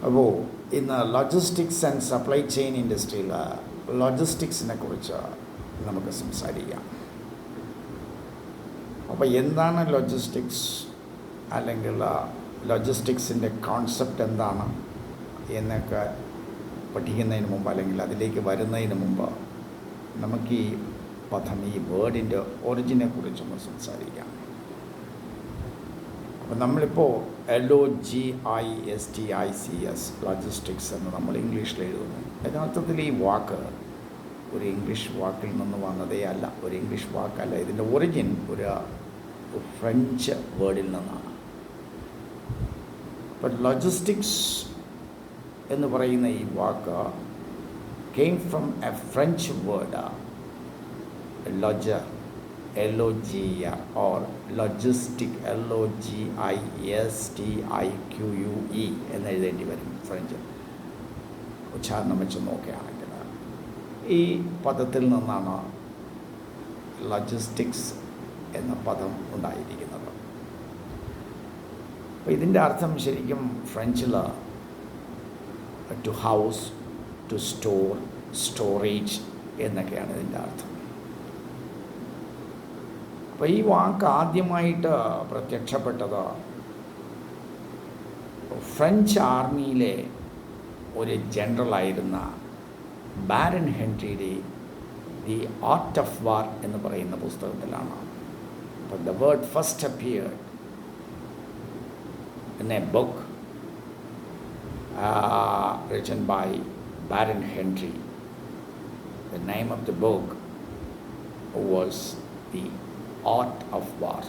അപ്പോൾ ഇന്ന് logistics and supply chain ഇൻഡസ്ട്രിയിൽ ലോജിസ്റ്റിക്സിനെ കുറിച്ച് നമുക്ക് സംസാരിക്കാം. അപ്പോൾ എന്താണ് ലോജിസ്റ്റിക്സ്, അല്ലെങ്കിൽ ലോജിസ്റ്റിക്സിൻ്റെ കോൺസെപ്റ്റ് എന്താണ് എന്നൊക്കെ പഠിക്കുന്നതിന് മുമ്പ്, അല്ലെങ്കിൽ അതിലേക്ക് വരുന്നതിന് മുമ്പ് നമുക്ക് ഈ പദം, ഈ വേർഡിൻ്റെ ഒറിജിനെ കുറിച്ചൊന്ന് സംസാരിക്കാം. അപ്പോൾ നമ്മളിപ്പോൾ LOGISTICS ലോജിസ്റ്റിക്സ് എന്ന് നമ്മൾ ഇംഗ്ലീഷിൽ എഴുതുന്നു. യഥാർത്ഥത്തിൽ ഈ വാക്ക് ഒരു ഇംഗ്ലീഷ് വാക്കിൽ നിന്ന് വന്നതേ അല്ല, ഒരു ഇംഗ്ലീഷ് വാക്കല്ല. ഇതിൻ്റെ ഒറിജിൻ ഒരു ഫ്രഞ്ച് വേർഡിൽ നിന്നാണ്. അപ്പോൾ ലോജിസ്റ്റിക്സ് എന്ന് പറയുന്ന ഈ വാക്ക് came from a French word loger, LOGER, or logistic, LOGISTIQUE എന്ന് എഴുതേണ്ടി വരും ഫ്രഞ്ച് ഉച്ചാരണം വെച്ച് നോക്കുകയാണെങ്കിൽ. ഈ പദത്തിൽ നിന്നാണ് ലോജിസ്റ്റിക്സ് എന്ന പദം ഉണ്ടായിരിക്കുന്നത്. അപ്പോൾ ഇതിൻ്റെ അർത്ഥം ശരിക്കും ഫ്രഞ്ചിൽ to house, to store, storage എന്നൊക്കെയാണ് ഇതിൻ്റെ അർത്ഥം. അപ്പോൾ ഈ വാക്ക് ആദ്യമായിട്ട് പ്രത്യക്ഷപ്പെട്ടത് ഫ്രഞ്ച് ആർമിയിലെ ഒരു ജനറലായിരുന്ന ബാരൻ ഹെൻറിയുടെ ദി ആർട്ട് ഓഫ് വാർ എന്ന് പറയുന്ന പുസ്തകത്തിലാണ്. അപ്പോൾ the word first appeared in a book written by Baron Henry. The name of the book was The Art of War.